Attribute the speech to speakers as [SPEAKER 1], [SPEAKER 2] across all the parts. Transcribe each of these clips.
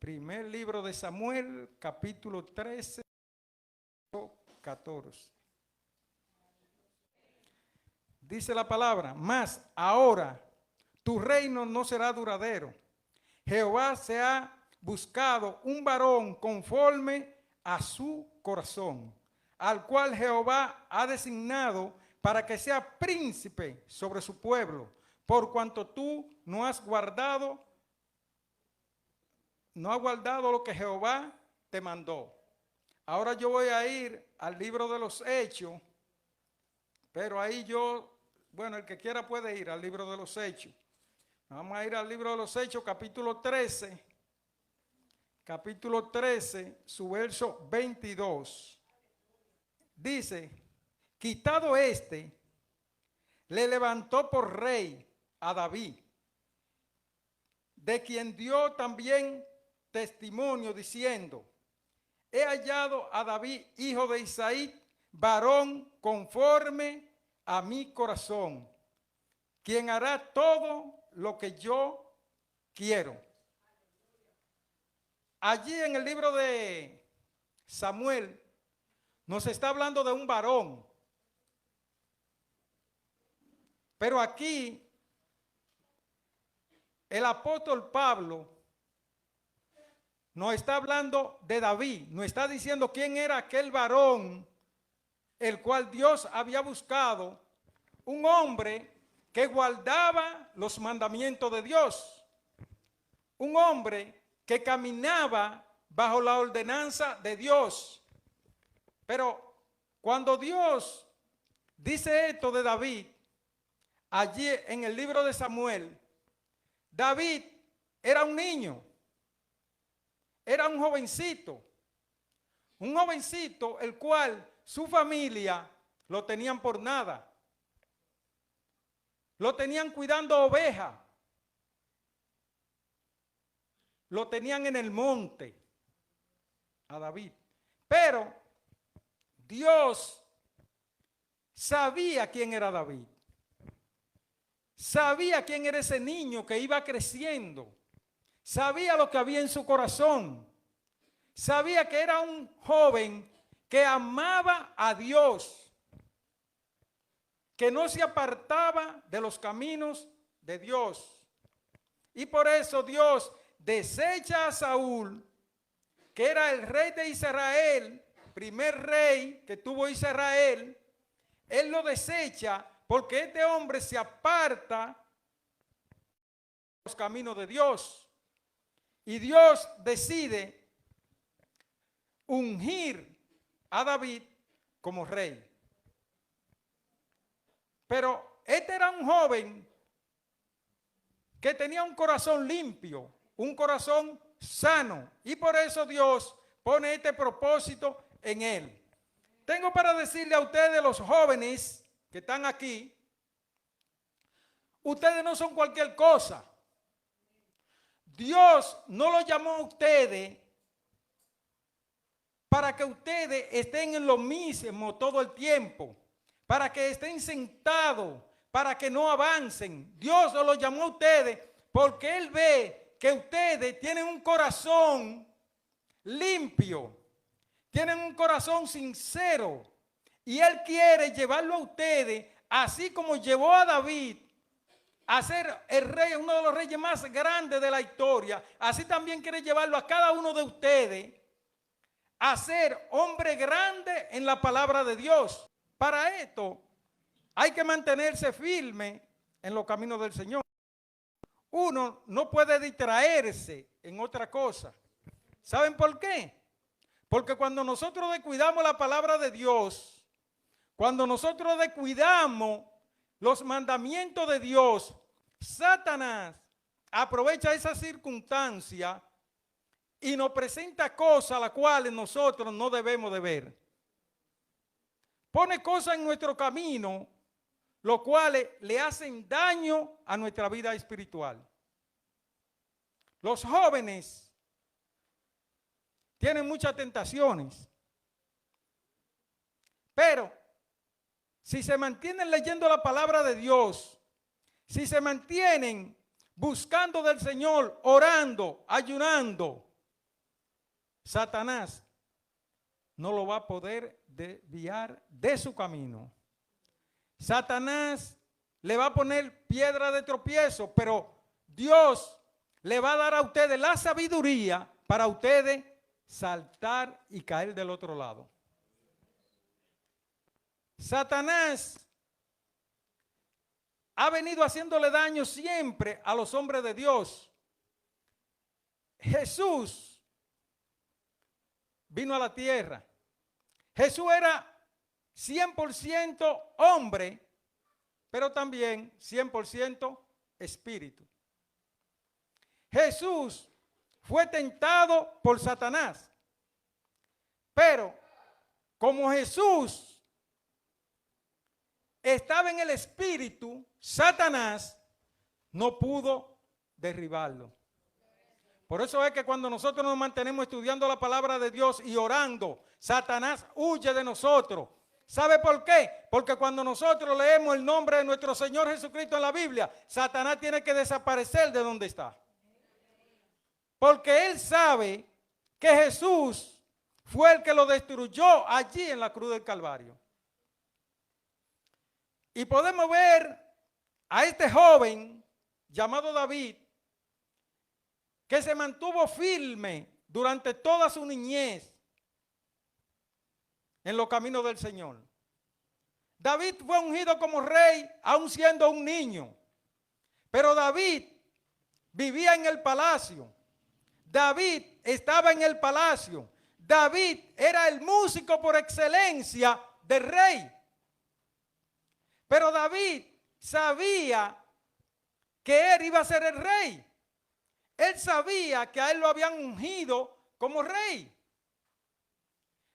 [SPEAKER 1] Primer libro de Samuel, capítulo 13, 14. Dice la palabra: mas ahora tu reino no será duradero. Jehová se ha buscado un varón conforme a su corazón, al cual Jehová ha designado para que sea príncipe sobre su pueblo, por cuanto tú no has guardado lo que Jehová te mandó. Ahora yo voy a ir al libro de los Hechos, pero ahí el que quiera puede ir al libro de los Hechos. Vamos a ir al libro de los Hechos, capítulo 13, su verso 22. Dice: quitado le levantó por rey a David, de quien dio también testimonio diciendo: he hallado a David, hijo de Isaí, varón conforme a mi corazón, quien hará todo lo que yo quiero. Allí en el libro de Samuel nos está hablando de un varón, pero aquí el apóstol Pablo nos está hablando de David, nos está diciendo quién era aquel varón el cual Dios había buscado, un hombre que guardaba los mandamientos de Dios, un hombre que caminaba bajo la ordenanza de Dios. Pero cuando Dios dice esto de David, allí en el libro de Samuel, David era un niño, era un jovencito el cual su familia lo tenían por nada. Lo tenían cuidando ovejas. Lo tenían en el monte a David. Pero Dios sabía quién era David. Sabía quién era ese niño que iba creciendo. Sabía lo que había en su corazón. Sabía que era un joven que amaba a Dios, que no se apartaba de los caminos de Dios. Y por eso Dios desecha a Saúl, que era el rey de Israel, primer rey que tuvo Israel. Él lo desecha porque este hombre se aparta de los caminos de Dios. Y Dios decide ungir a David como rey. Pero este era un joven que tenía un corazón limpio, un corazón sano, y por eso Dios pone este propósito en él. Tengo para decirle a ustedes, los jóvenes que están aquí, ustedes no son cualquier cosa. Dios no los llamó a ustedes para que ustedes estén en lo mismo todo el tiempo, para que estén sentados, para que no avancen. Dios los llamó a ustedes porque Él ve que ustedes tienen un corazón limpio, tienen un corazón sincero, y Él quiere llevarlo a ustedes, así como llevó a David a ser el rey, uno de los reyes más grandes de la historia. Así también quiere llevarlo a cada uno de ustedes a ser hombre grande en la palabra de Dios. Para esto hay que mantenerse firme en los caminos del Señor. Uno no puede distraerse en otra cosa. ¿Saben por qué? Porque cuando nosotros descuidamos la palabra de Dios, cuando nosotros descuidamos los mandamientos de Dios, Satanás aprovecha esa circunstancia y nos presenta cosas a las cuales nosotros no debemos de ver. Pone cosas en nuestro camino, los cuales le hacen daño a nuestra vida espiritual. Los jóvenes tienen muchas tentaciones, pero si se mantienen leyendo la palabra de Dios, si se mantienen buscando del Señor, orando, ayunando, Satanás no lo va a poder desviar de su camino. Satanás le va a poner piedra de tropiezo, pero Dios le va a dar a ustedes la sabiduría para ustedes saltar y caer del otro lado. Satanás ha venido haciéndole daño siempre a los hombres de Dios. Jesús vino a la tierra. Jesús era 100% hombre, pero también 100% espíritu. Jesús fue tentado por Satanás, pero como Jesús estaba en el espíritu, Satanás no pudo derribarlo. Por eso es que cuando nosotros nos mantenemos estudiando la palabra de Dios y orando, Satanás huye de nosotros. ¿Sabe por qué? Porque cuando nosotros leemos el nombre de nuestro Señor Jesucristo en la Biblia, Satanás tiene que desaparecer de donde está. Porque él sabe que Jesús fue el que lo destruyó allí en la cruz del Calvario. Y podemos ver a este joven llamado David, que se mantuvo firme durante toda su niñez en los caminos del Señor. David fue ungido como rey aún siendo un niño, pero David vivía en el palacio. David estaba en el palacio. David era el músico por excelencia del rey. Pero David sabía que él iba a ser el rey. Él sabía que a él lo habían ungido como rey.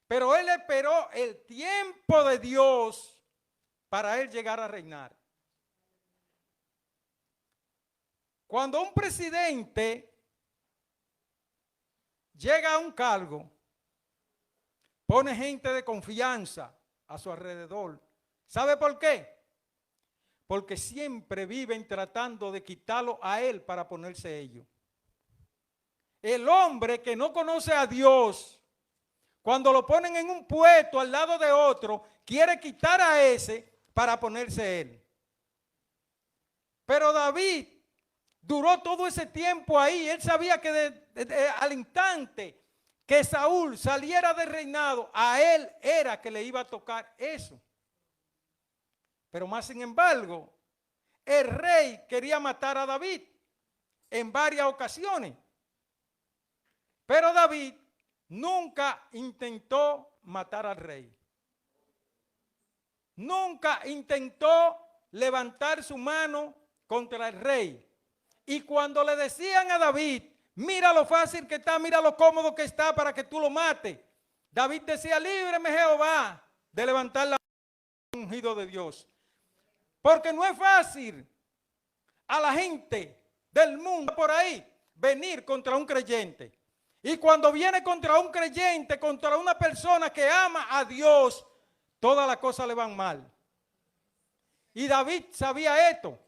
[SPEAKER 1] Pero él esperó el tiempo de Dios para él llegar a reinar. Cuando un presidente llega a un cargo, pone gente de confianza a su alrededor. ¿Sabe por qué? Porque siempre viven tratando de quitarlo a él para ponerse ellos. El hombre que no conoce a Dios, cuando lo ponen en un puesto al lado de otro, quiere quitar a ese para ponerse él. Pero David duró todo ese tiempo ahí. Él sabía que al instante que Saúl saliera del reinado, a él era que le iba a tocar eso. Pero más sin embargo, el rey quería matar a David en varias ocasiones. Pero David nunca intentó matar al rey. Nunca intentó levantar su mano contra el rey. Y cuando le decían a David, mira lo fácil que está, mira lo cómodo que está para que tú lo mates, David decía, líbreme Jehová de levantar la mano ungido de Dios. Porque no es fácil a la gente del mundo por ahí venir contra un creyente. Y cuando viene contra un creyente, contra una persona que ama a Dios, todas las cosas le van mal. Y David sabía esto,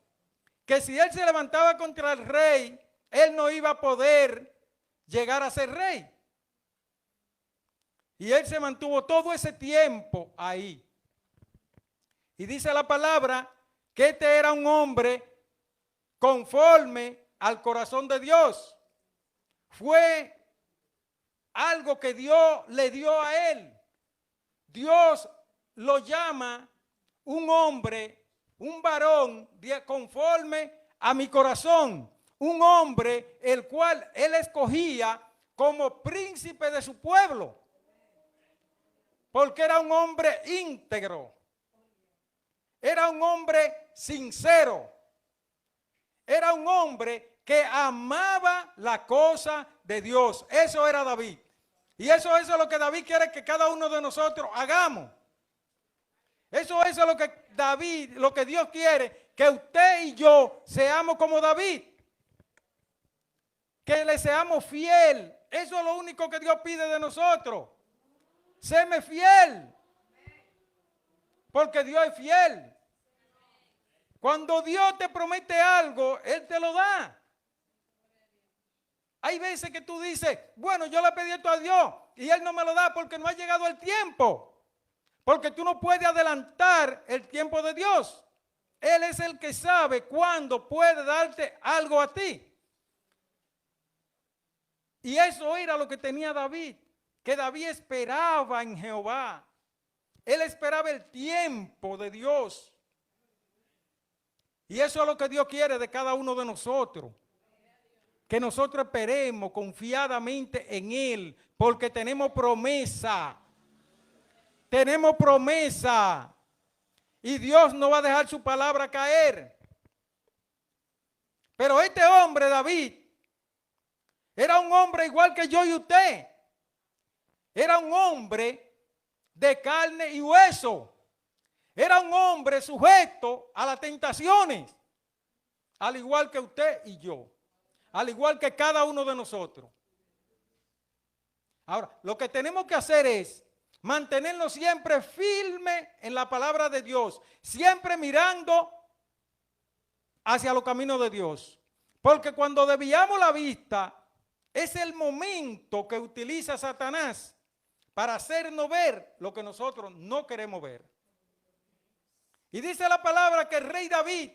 [SPEAKER 1] que si él se levantaba contra el rey, él no iba a poder llegar a ser rey. Y él se mantuvo todo ese tiempo ahí. Y dice la palabra que este era un hombre conforme al corazón de Dios. Fue algo que Dios le dio a él. Dios lo llama un hombre, un varón conforme a mi corazón. Un hombre el cual él escogía como príncipe de su pueblo. Porque era un hombre íntegro. Era un hombre sincero. Era un hombre que amaba la cosa de Dios. Eso era David. Y eso es lo que David quiere que cada uno de nosotros hagamos. Eso es lo que David, lo que Dios quiere, que usted y yo seamos como David. Que le seamos fiel. Eso es lo único que Dios pide de nosotros. Séme fiel. Porque Dios es fiel. Cuando Dios te promete algo, Él te lo da. Hay veces que tú dices, bueno, yo le pedí esto a Dios, no, y Él no me lo da porque no ha llegado el tiempo. Porque tú no puedes adelantar el tiempo de Dios. Él es el que sabe cuándo puede darte algo a ti. Y eso era lo que tenía David, que David esperaba en Jehová. Él esperaba el tiempo de Dios. Y eso es lo que Dios quiere de cada uno de nosotros. Que nosotros esperemos confiadamente en Él, porque tenemos promesa. Tenemos promesa. Y Dios no va a dejar su palabra caer. Pero este hombre, David, era un hombre igual que yo y usted. Era un hombre de carne y hueso. Era un hombre sujeto a las tentaciones. Al igual que usted y yo. Al igual que cada uno de nosotros. Ahora, lo que tenemos que hacer es mantenernos siempre firmes en la palabra de Dios. Siempre mirando hacia los caminos de Dios. Porque cuando desviamos la vista, es el momento que utiliza Satanás para hacernos ver lo que nosotros no queremos ver. Y dice la palabra que el rey David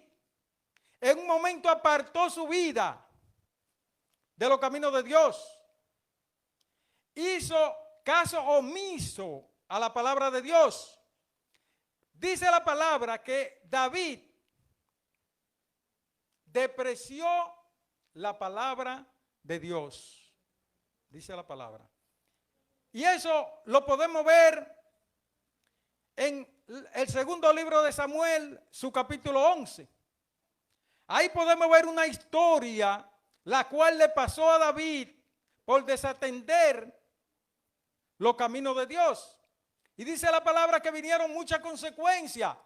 [SPEAKER 1] en un momento apartó su vida de los caminos de Dios. Hizo caso omiso a la palabra de Dios. Dice la palabra que David despreció la palabra de Dios. Dice la palabra. Y eso lo podemos ver en el segundo libro de Samuel, su capítulo 11. Ahí podemos ver una historia la cual le pasó a David por desatender los caminos de Dios. Y dice la palabra que vinieron muchas consecuencias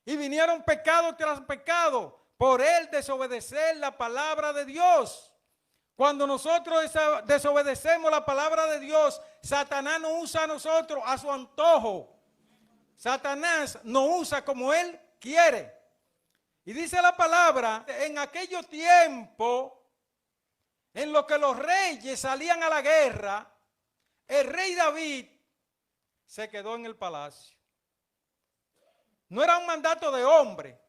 [SPEAKER 1] y vinieron pecado tras pecado por él desobedecer la palabra de Dios. Cuando nosotros desobedecemos la palabra de Dios, Satanás no usa a nosotros a su antojo. Satanás nos usa como él quiere. Y dice la palabra, en aquellos tiempos en los que los reyes salían a la guerra, el rey David se quedó en el palacio. No era un mandato de hombre,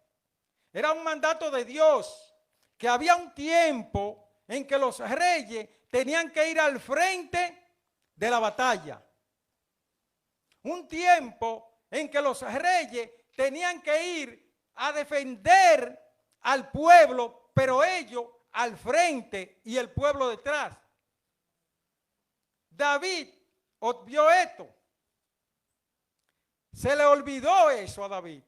[SPEAKER 1] era un mandato de Dios, que había un tiempo en que los reyes tenían que ir al frente de la batalla. Un tiempo en que los reyes tenían que ir a defender al pueblo, pero ellos al frente y el pueblo detrás. David obvió esto. Se le olvidó eso a David.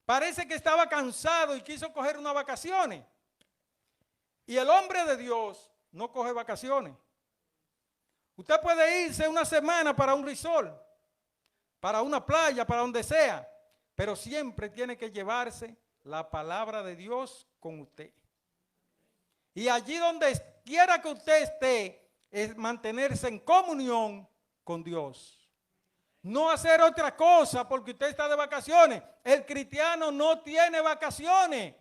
[SPEAKER 1] Parece que estaba cansado y quiso coger unas vacaciones. Y el hombre de Dios no coge vacaciones. Usted puede irse una semana para un resort, para una playa, para donde sea, pero siempre tiene que llevarse la palabra de Dios con usted. Y allí donde quiera que usted esté, es mantenerse en comunión con Dios. No hacer otra cosa porque usted está de vacaciones. El cristiano no tiene vacaciones.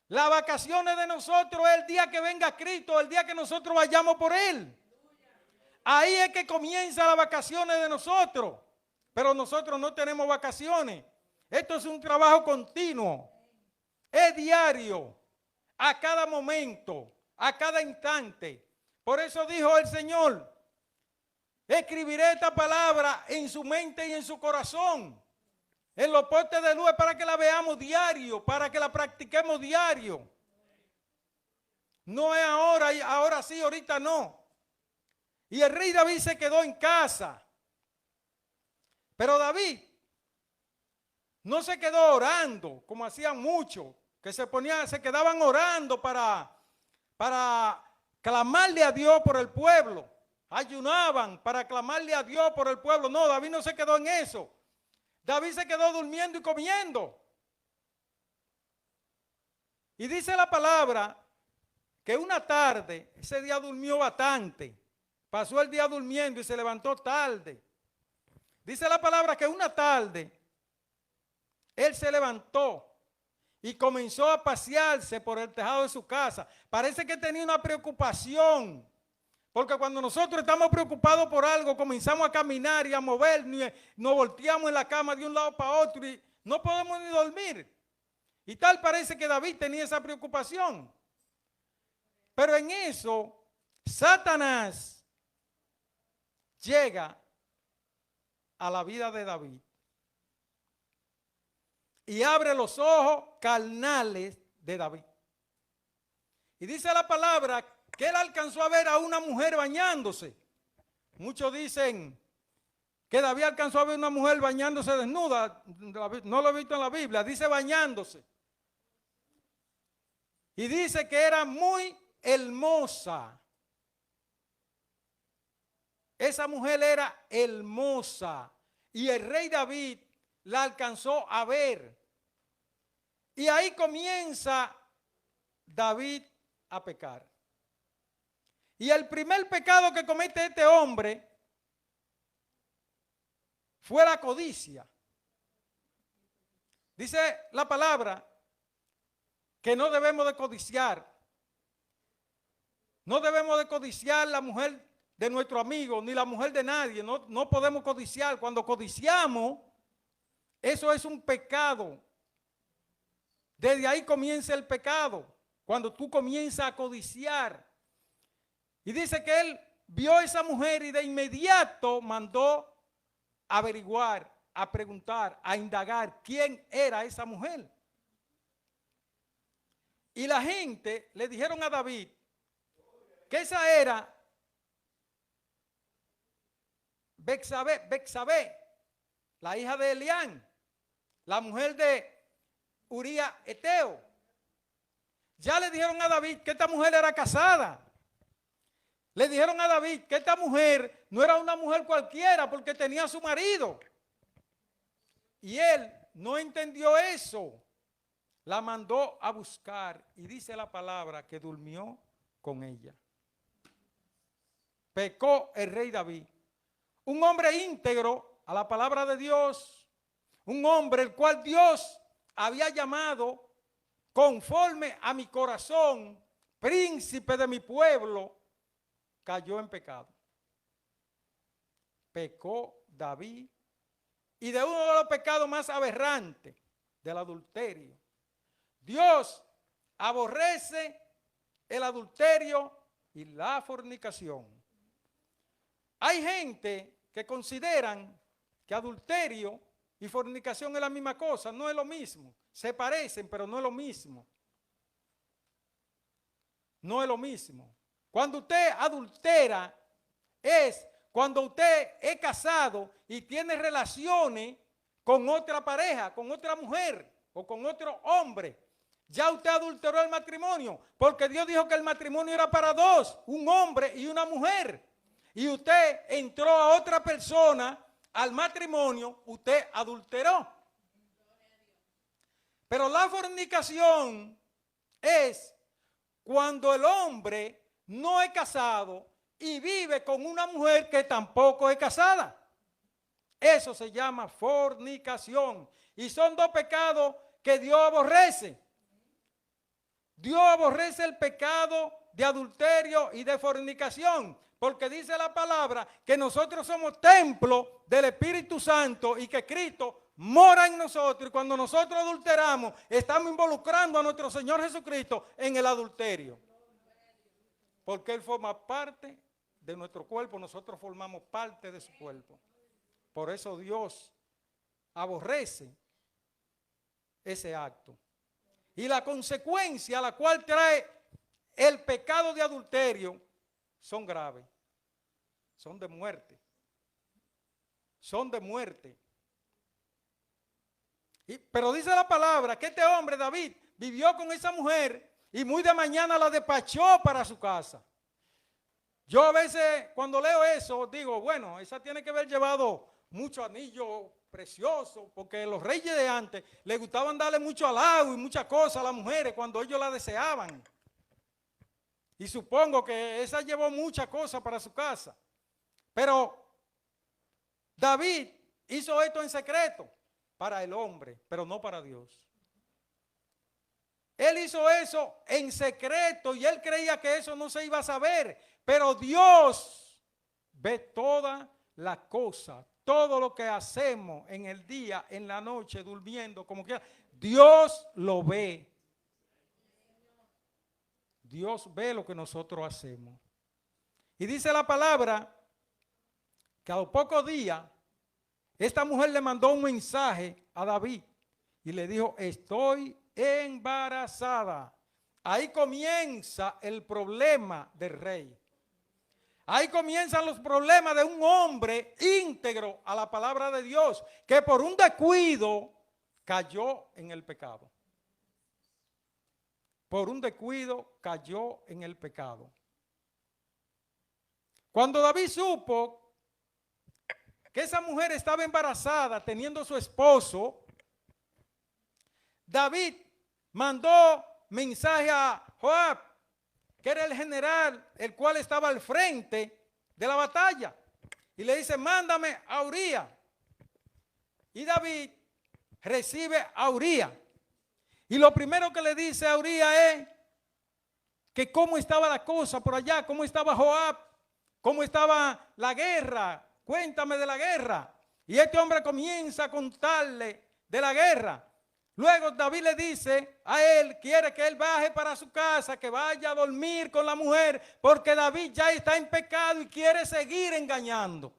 [SPEAKER 1] Las vacaciones de nosotros es el día que venga Cristo, el día que nosotros vayamos por Él. Ahí es que comienzan las vacaciones de nosotros. Pero nosotros no tenemos vacaciones. Esto es un trabajo continuo. Es diario. A cada momento. A cada instante. Por eso dijo el Señor: escribiré esta palabra en su mente y en su corazón, en los postes de luz, para que la veamos diario, para que la practiquemos diario. No es ahora, ahora sí, ahorita no. Y el rey David se quedó en casa. Pero David no se quedó orando, como hacían muchos, que se quedaban orando para clamarle a Dios por el pueblo. Ayunaban para clamarle a Dios por el pueblo. No, David no se quedó en eso. David se quedó durmiendo y comiendo. Y dice la palabra que una tarde, ese día durmió bastante. Pasó el día durmiendo y se levantó tarde. Dice la palabra que una tarde él se levantó y comenzó a pasearse por el tejado de su casa. Parece que tenía una preocupación Porque cuando nosotros estamos preocupados por algo, comenzamos a caminar y a movernos, nos volteamos en la cama de un lado para otro y no podemos ni dormir. Y tal parece que David tenía esa preocupación. Pero en eso, Satanás llega a la vida de David y abre los ojos carnales de David. Y dice la palabra que él alcanzó a ver a una mujer bañándose. Muchos dicen que David alcanzó a ver a una mujer bañándose desnuda. No lo he visto en la Biblia, dice bañándose. Y dice que era muy hermosa. Esa mujer era hermosa. Y el rey David la alcanzó a ver. Y ahí comienza David a pecar. Y el primer pecado que comete este hombre fue la codicia. Dice la palabra que no debemos de codiciar. No debemos de codiciar la mujer de nuestro amigo, ni la mujer de nadie. No podemos codiciar. Cuando codiciamos, eso es un pecado. Desde ahí comienza el pecado. Cuando tú comienzas a codiciar. Y dice que él vio a esa mujer y de inmediato mandó a averiguar, a preguntar, a indagar quién era esa mujer. Y la gente le dijeron a David que esa era Betsabé, la hija de Elián, la mujer de Urías Eteo. Ya le dijeron a David que esta mujer era casada. Le dijeron a David que esta mujer no era una mujer cualquiera porque tenía a su marido. Y él no entendió eso. La mandó a buscar y dice la palabra que durmió con ella. Pecó el rey David. Un hombre íntegro a la palabra de Dios. Un hombre el cual Dios había llamado conforme a mi corazón, príncipe de mi pueblo, cayó en pecado. Pecó David y de uno de los pecados más aberrantes, del adulterio. Dios aborrece el adulterio y la fornicación. Hay gente que consideran que adulterio y fornicación es la misma cosa, no es lo mismo. Se parecen, pero no es lo mismo. No es lo mismo. Cuando usted adultera es cuando usted es casado y tiene relaciones con otra pareja, con otra mujer o con otro hombre. Ya usted adulteró el matrimonio, porque Dios dijo que el matrimonio era para dos, un hombre y una mujer. Y usted entró a otra persona al matrimonio, usted adulteró. Pero la fornicación es cuando el hombre no es casado y vive con una mujer que tampoco es casada. Eso se llama fornicación. Y son dos pecados que Dios aborrece. Dios aborrece el pecado de adulterio y de fornicación, porque dice la palabra que nosotros somos templo del Espíritu Santo y que Cristo mora en nosotros. Y cuando nosotros adulteramos, estamos involucrando a nuestro Señor Jesucristo en el adulterio. Porque Él forma parte de nuestro cuerpo, nosotros formamos parte de su cuerpo. Por eso Dios aborrece ese acto. Y la consecuencia a la cual trae el pecado de adulterio son graves. Son de muerte. Son de muerte. Pero dice la palabra que este hombre, David, vivió con esa mujer y muy de mañana la despachó para su casa. Yo a veces cuando leo eso digo, bueno, esa tiene que haber llevado muchos anillos preciosos, porque los reyes de antes les gustaban darle mucho halago y muchas cosas a las mujeres cuando ellos la deseaban. Y supongo que esa llevó muchas cosas para su casa. Pero David hizo esto en secreto para el hombre, pero no para Dios. Él hizo eso en secreto y él creía que eso no se iba a saber. Pero Dios ve todas las cosas, todo lo que hacemos en el día, en la noche, durmiendo, como quiera. Dios lo ve. Dios ve lo que nosotros hacemos. Y dice la palabra que a los pocos días esta mujer le mandó un mensaje a David y le dijo, estoy embarazada. Ahí comienza el problema del rey. Ahí comienzan los problemas de un hombre íntegro a la palabra de Dios, que por un descuido cayó en el pecado. Por un descuido cayó en el pecado. Cuando David supo que esa mujer estaba embarazada teniendo su esposo, David mandó mensaje a Joab, que era el general, el cual estaba al frente de la batalla. Y le dice, mándame a Urías. Y David recibe a Urías. Y lo primero que le dice a Urías es que cómo estaba la cosa por allá, cómo estaba Joab, cómo estaba la guerra. Cuéntame de la guerra. Y este hombre comienza a contarle de la guerra. Luego David le dice a él, quiere que él baje para su casa, que vaya a dormir con la mujer, porque David ya está en pecado y quiere seguir engañando.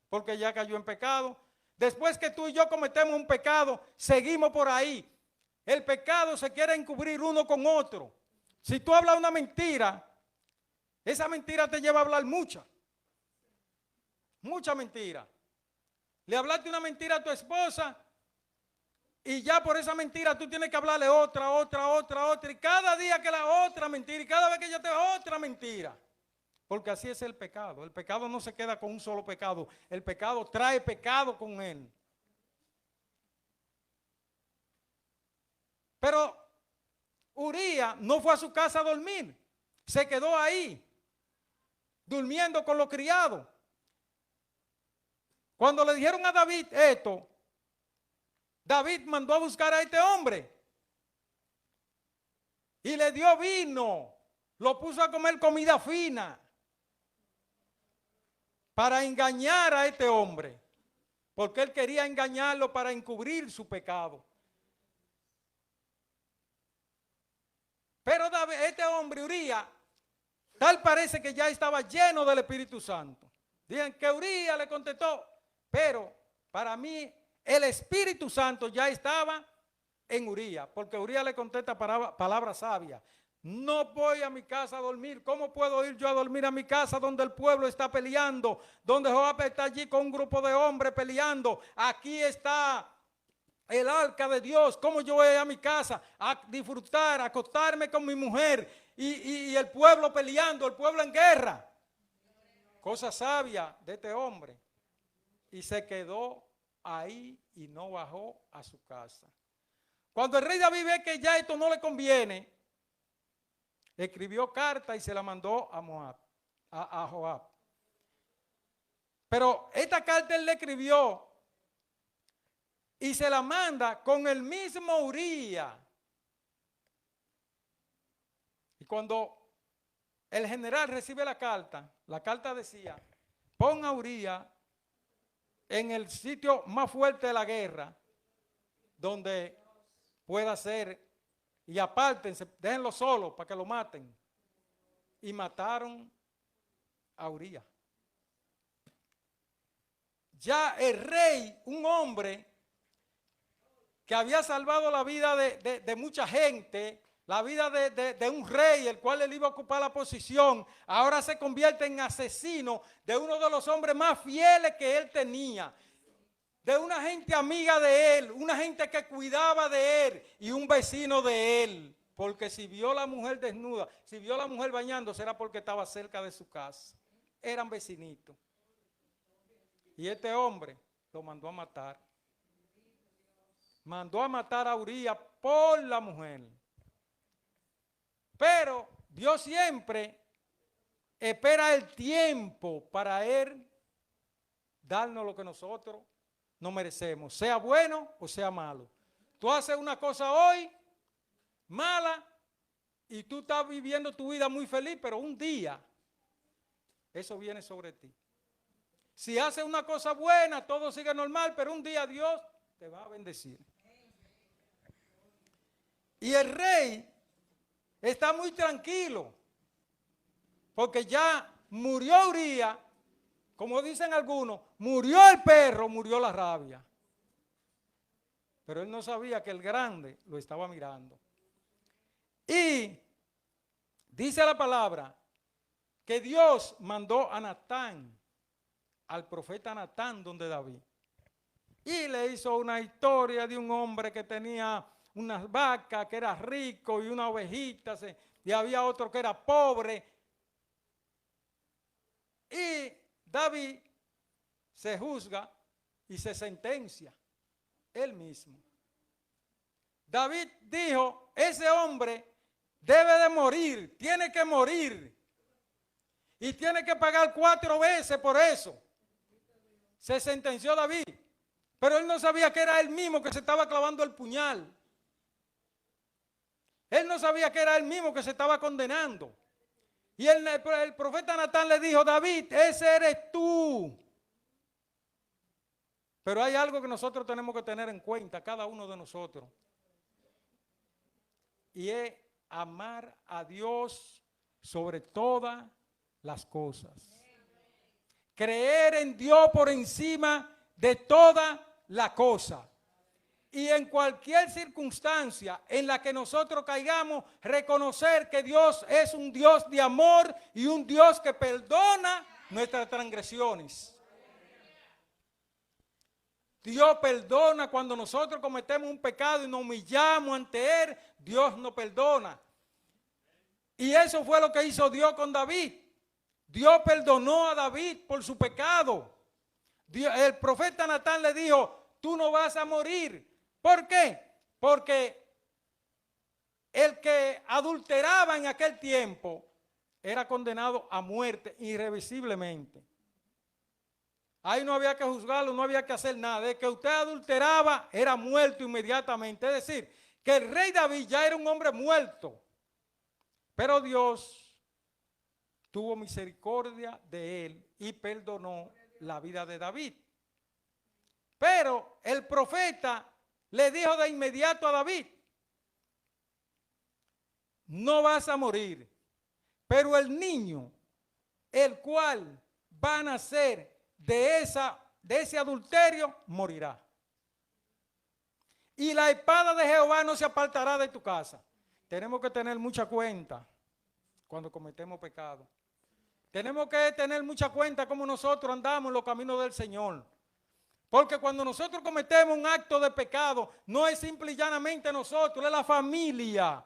[SPEAKER 1] Porque ya cayó en pecado. Después que tú y yo cometemos un pecado, seguimos por ahí. El pecado se quiere encubrir uno con otro. Si tú hablas una mentira, esa mentira te lleva a hablar mucha mentira. Le hablaste una mentira a tu esposa y ya por esa mentira tú tienes que hablarle otra. Y cada día que la otra mentira y cada vez que ella te otra mentira. Porque así es el pecado. El pecado no se queda con un solo pecado. El pecado trae pecado con él. Pero Urías no fue a su casa a dormir. Se quedó ahí, durmiendo con los criados. Cuando le dijeron a David esto, David mandó a buscar a este hombre y le dio vino, lo puso a comer comida fina para engañar a este hombre, porque él quería engañarlo para encubrir su pecado. Pero David, este hombre, Urías, tal parece que ya estaba lleno del Espíritu Santo. Dicen que Urías le contestó, pero para mí el Espíritu Santo ya estaba en Urías, porque Urías le contesta palabras sabias. No voy a mi casa a dormir. ¿Cómo puedo ir yo a dormir a mi casa donde el pueblo está peleando? Donde Joab está allí con un grupo de hombres peleando. Aquí está el arca de Dios. ¿Cómo yo voy a mi casa a disfrutar, a acostarme con mi mujer y el pueblo peleando, el pueblo en guerra? Cosa sabia de este hombre. Y se quedó ahí y no bajó a su casa. Cuando el rey David ve que ya esto no le conviene, escribió carta y se la mandó a Joab. Pero esta carta él le escribió y se la manda con el mismo Urías. Y cuando el general recibe la carta decía, pon a Urías en el sitio más fuerte de la guerra, donde pueda ser, y apártense, déjenlo solo para que lo maten. Y mataron a Urías. Ya el rey, un hombre que había salvado la vida de mucha gente, la vida de un rey, el cual él iba a ocupar la posición, ahora se convierte en asesino de uno de los hombres más fieles que él tenía, de una gente amiga de él, una gente que cuidaba de él y un vecino de él, porque si vio la mujer desnuda, si vio la mujer bañándose era porque estaba cerca de su casa, eran vecinitos. Y este hombre lo mandó a matar. Mandó a matar a Urías por la mujer. Pero Dios siempre espera el tiempo para él darnos lo que nosotros no merecemos, sea bueno o sea malo. Tú haces una cosa hoy mala y tú estás viviendo tu vida muy feliz, pero un día eso viene sobre ti. Si haces una cosa buena, todo sigue normal, pero un día Dios te va a bendecir. Y el rey está muy tranquilo, porque ya murió Urías, como dicen algunos, murió el perro, murió la rabia. Pero él no sabía que el grande lo estaba mirando. Y dice la palabra que Dios mandó a Natán, al profeta Natán, donde David. Y le hizo una historia de un hombre que tenía unas vacas, que era rico, y una ovejita, y había otro que era pobre. Y David se juzga y se sentencia él mismo. David dijo, ese hombre debe de morir, tiene que morir. Y tiene que pagar 4 veces por eso. Se sentenció David. Pero él no sabía que era él mismo que se estaba clavando el puñal. Él no sabía que era él mismo que se estaba condenando. Y el profeta Natán le dijo, David, ese eres tú. Pero hay algo que nosotros tenemos que tener en cuenta, cada uno de nosotros. Y es amar a Dios sobre todas las cosas. Creer en Dios por encima de toda la cosa. Y en cualquier circunstancia en la que nosotros caigamos, reconocer que Dios es un Dios de amor y un Dios que perdona nuestras transgresiones. Dios perdona cuando nosotros cometemos un pecado y nos humillamos ante Él, Dios nos perdona. Y eso fue lo que hizo Dios con David. Dios perdonó a David por su pecado. El profeta Natán le dijo, tú no vas a morir. ¿Por qué? Porque el que adulteraba en aquel tiempo era condenado a muerte irrevisiblemente. Ahí no había que juzgarlo, no había que hacer nada. De que usted adulteraba, era muerto inmediatamente. Es decir, que el rey David ya era un hombre muerto. Pero Dios tuvo misericordia de él y perdonó la vida de David. Pero el profeta le dijo de inmediato a David, no vas a morir, pero el niño, el cual va a nacer de ese adulterio, morirá. Y la espada de Jehová no se apartará de tu casa. Tenemos que tener mucha cuenta cuando cometemos pecado. Tenemos que tener mucha cuenta cómo nosotros andamos en los caminos del Señor. Porque cuando nosotros cometemos un acto de pecado, no es simple y llanamente nosotros, es la familia.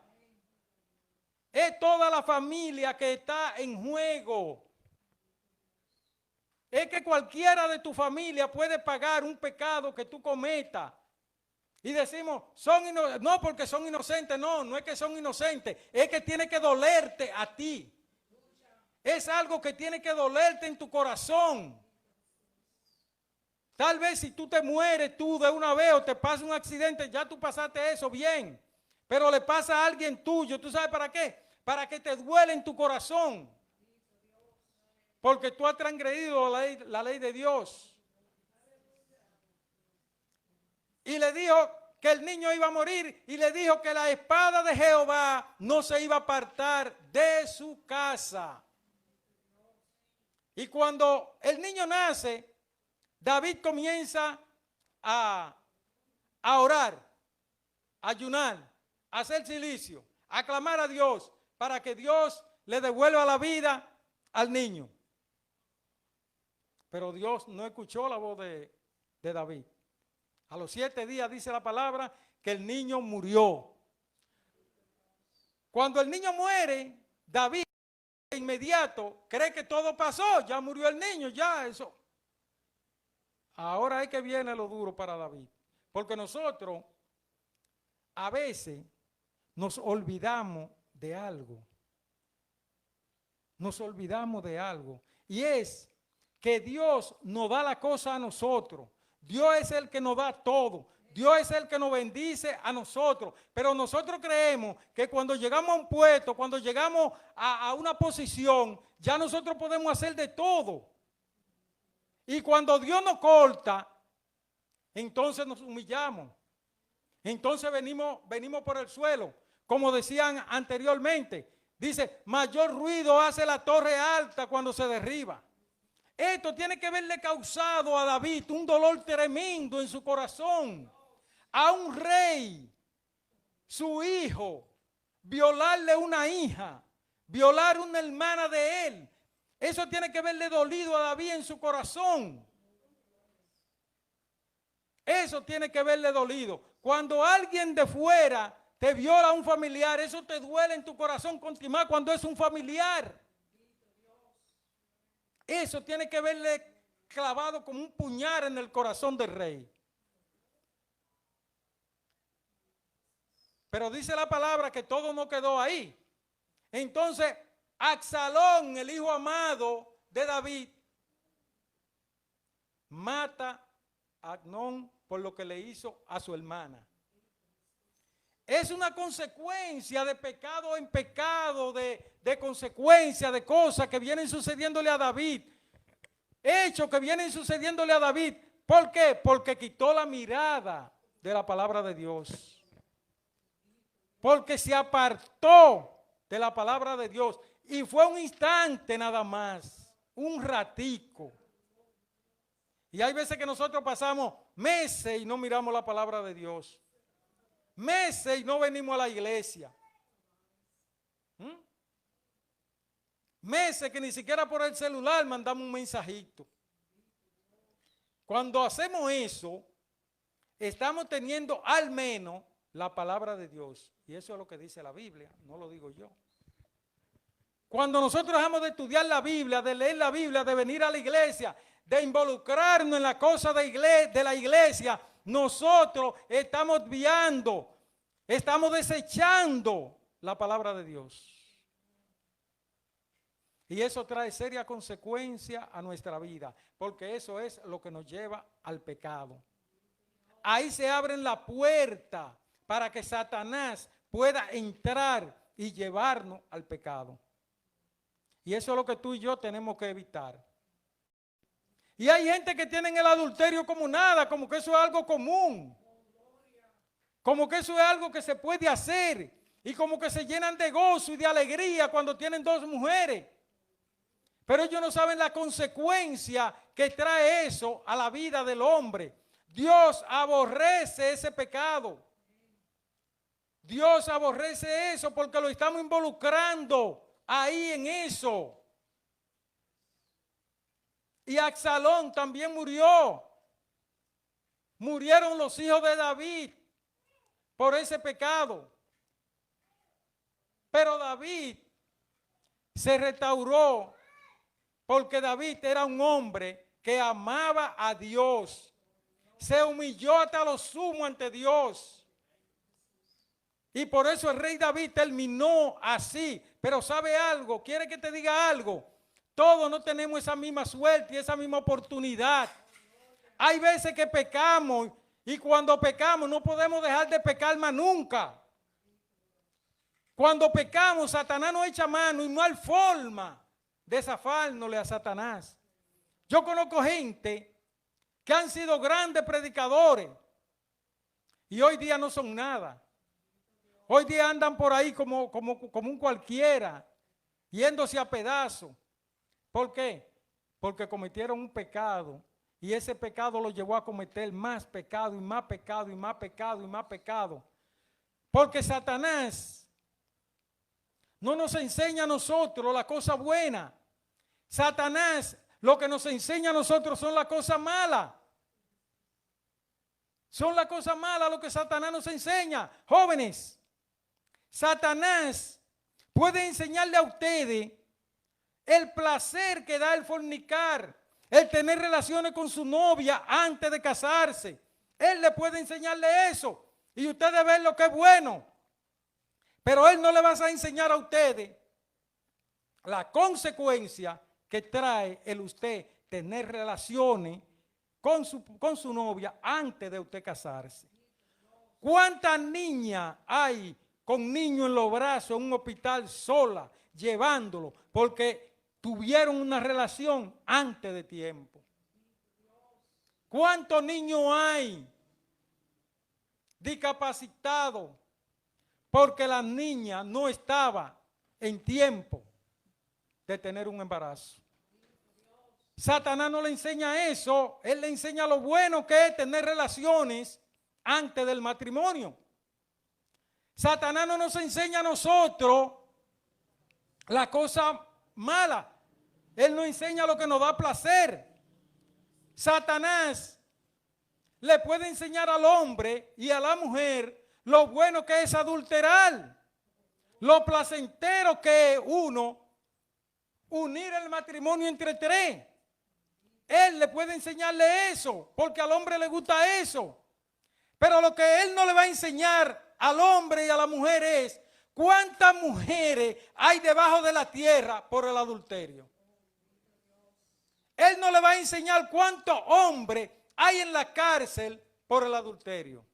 [SPEAKER 1] Es toda la familia que está en juego. Es que cualquiera de tu familia puede pagar un pecado que tú cometas. Y decimos, no porque son inocentes, no es que son inocentes, es que tiene que dolerte a ti. Es algo que tiene que dolerte en tu corazón. Tal vez si tú te mueres tú de una vez o te pasa un accidente, ya tú pasaste eso bien. Pero le pasa a alguien tuyo, ¿tú sabes para qué? Para que te duele en tu corazón. Porque tú has transgredido la ley de Dios. Y le dijo que el niño iba a morir y le dijo que la espada de Jehová no se iba a apartar de su casa. Y cuando el niño nace, David comienza a orar, a ayunar, a hacer silicio, a clamar a Dios para que Dios le devuelva la vida al niño. Pero Dios no escuchó la voz de David. A los 7 días dice la palabra que el niño murió. Cuando el niño muere, David de inmediato cree que todo pasó, ya murió el niño, ya eso. Ahora es que viene lo duro para David, porque nosotros a veces nos olvidamos de algo. Nos olvidamos de algo y es que Dios nos da la cosa a nosotros. Dios es el que nos da todo. Dios es el que nos bendice a nosotros, pero nosotros creemos que cuando llegamos a un puesto, cuando llegamos a una posición, ya nosotros podemos hacer de todo. Y cuando Dios nos corta, entonces nos humillamos. Entonces venimos por el suelo, como decían anteriormente. Dice, mayor ruido hace la torre alta cuando se derriba. Esto tiene que haberle causado a David un dolor tremendo en su corazón. A un rey, su hijo, violarle una hija, violar una hermana de él. Eso tiene que haberle dolido a David en su corazón. Eso tiene que haberle dolido. Cuando alguien de fuera te viola a un familiar, eso te duele en tu corazón continuar cuando es un familiar. Eso tiene que haberle clavado como un puñal en el corazón del rey. Pero dice la palabra que todo no quedó ahí. Entonces, Absalón, el hijo amado de David, mata a Amnón por lo que le hizo a su hermana. Es una consecuencia de pecado en pecado, de consecuencia de cosas que vienen sucediéndole a David. Hechos que vienen sucediéndole a David. ¿Por qué? Porque quitó la mirada de la palabra de Dios. Porque se apartó de la palabra de Dios. Y fue un instante nada más. Un ratico. Y hay veces que nosotros pasamos meses y no miramos la palabra de Dios. Meses y no venimos a la iglesia. Meses que ni siquiera por el celular mandamos un mensajito. Cuando hacemos eso, estamos teniendo al menos la palabra de Dios. Y eso es lo que dice la Biblia, no lo digo yo. Cuando nosotros dejamos de estudiar la Biblia, de leer la Biblia, de venir a la iglesia, de involucrarnos en la cosa de la iglesia, nosotros estamos desviando, estamos desechando la palabra de Dios. Y eso trae seria consecuencia a nuestra vida, porque eso es lo que nos lleva al pecado. Ahí se abre la puerta para que Satanás pueda entrar y llevarnos al pecado. Y eso es lo que tú y yo tenemos que evitar. Y hay gente que tiene el adulterio como nada, como que eso es algo común. Como que eso es algo que se puede hacer. Y como que se llenan de gozo y de alegría cuando tienen dos mujeres. Pero ellos no saben la consecuencia que trae eso a la vida del hombre. Dios aborrece ese pecado. Dios aborrece eso porque lo estamos involucrando ahí en eso. Y Absalón también murió. Murieron los hijos de David por ese pecado. Pero David se restauró porque David era un hombre que amaba a Dios. Se humilló hasta lo sumo ante Dios. Y por eso el rey David terminó así. Pero ¿sabe algo? ¿Quiere que te diga algo? Todos no tenemos esa misma suerte y esa misma oportunidad. Hay veces que pecamos y cuando pecamos no podemos dejar de pecar más nunca. Cuando pecamos, Satanás nos echa mano y no hay forma de zafárnosle a Satanás. Yo conozco gente que han sido grandes predicadores y hoy día no son nada. Hoy día andan por ahí como un cualquiera, yéndose a pedazos. ¿Por qué? Porque cometieron un pecado y ese pecado lo llevó a cometer más pecado y más pecado y más pecado y más pecado. Porque Satanás no nos enseña a nosotros la cosa buena. Satanás lo que nos enseña a nosotros son las cosas malas. Son las cosas malas lo que Satanás nos enseña. Jóvenes, Satanás puede enseñarle a ustedes el placer que da el fornicar, el tener relaciones con su novia antes de casarse. Él le puede enseñarle eso y ustedes ven lo que es bueno. Pero él no le va a enseñar a ustedes la consecuencia que trae el usted tener relaciones con su novia antes de usted casarse. ¿Cuántas niñas hay con niños en los brazos en un hospital sola, llevándolo, porque tuvieron una relación antes de tiempo? ¿Cuántos niños hay discapacitados porque la niña no estaba en tiempo de tener un embarazo? Satanás no le enseña eso, él le enseña lo bueno que es tener relaciones antes del matrimonio. Satanás no nos enseña a nosotros la cosa mala, él nos enseña lo que nos da placer. Satanás le puede enseñar al hombre y a la mujer lo bueno que es adulterar, lo placentero que es unir el matrimonio entre tres. Él le puede enseñarle eso, porque al hombre le gusta eso. Pero lo que él no le va a enseñar al hombre y a la mujer es cuántas mujeres hay debajo de la tierra por el adulterio. Él no le va a enseñar cuántos hombres hay en la cárcel por el adulterio.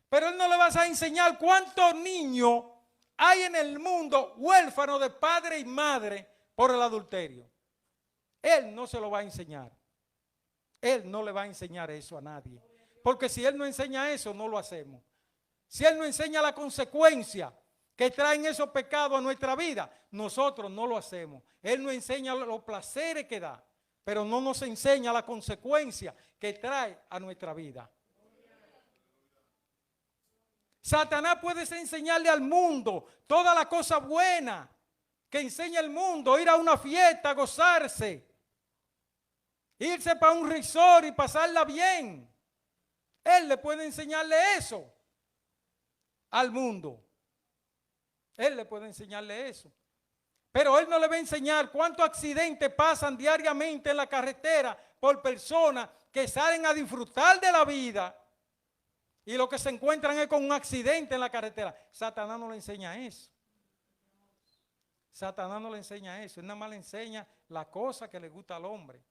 [SPEAKER 1] Pero él no le va a enseñar cuántos niños hay en el mundo huérfanos de padre y madre por el adulterio. Él no se lo va a enseñar. Él no le va a enseñar eso a nadie. Porque si él no enseña eso, no lo hacemos. Si él no enseña la consecuencia que traen esos pecados a nuestra vida, nosotros no lo hacemos. Él nos enseña los placeres que da, pero no nos enseña la consecuencia que trae a nuestra vida. Satanás puede enseñarle al mundo toda la cosa buena que enseña el mundo, ir a una fiesta, gozarse, irse para un resort y pasarla bien. Él le puede enseñarle eso al mundo. Él le puede enseñarle eso. Pero él no le va a enseñar cuántos accidentes pasan diariamente en la carretera por personas que salen a disfrutar de la vida y lo que se encuentran es con un accidente en la carretera. Satanás no le enseña eso. Satanás no le enseña eso. Él nada más le enseña la cosa que le gusta al hombre.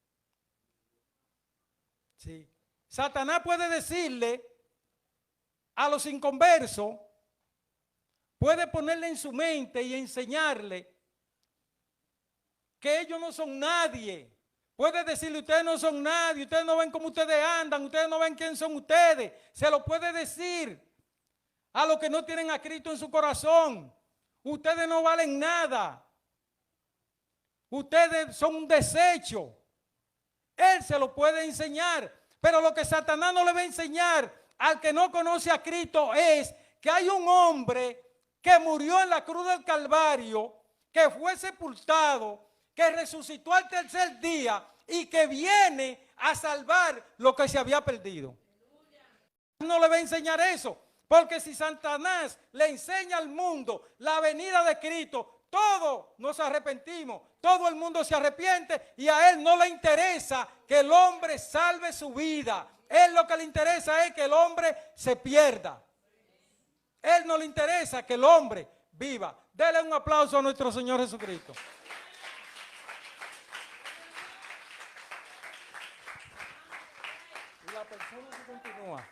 [SPEAKER 1] Sí. Satanás puede decirle a los inconversos, puede ponerle en su mente y enseñarle que ellos no son nadie. Puede decirle, ustedes no son nadie, ustedes no ven cómo ustedes andan, ustedes no ven quién son ustedes. Se lo puede decir a los que no tienen a Cristo en su corazón. Ustedes no valen nada. Ustedes son un desecho. Él se lo puede enseñar. Pero lo que Satanás no le va a enseñar al que no conoce a Cristo es que hay un hombre que murió en la cruz del Calvario, que fue sepultado, que resucitó al tercer día y que viene a salvar lo que se había perdido. No le va a enseñar eso, porque si Satanás le enseña al mundo la venida de Cristo, todos nos arrepentimos, todo el mundo se arrepiente y a él no le interesa que el hombre salve su vida. Él lo que le interesa es que el hombre se pierda. Él no le interesa que el hombre viva. Dele un aplauso a nuestro Señor Jesucristo. Y la persona que continúa.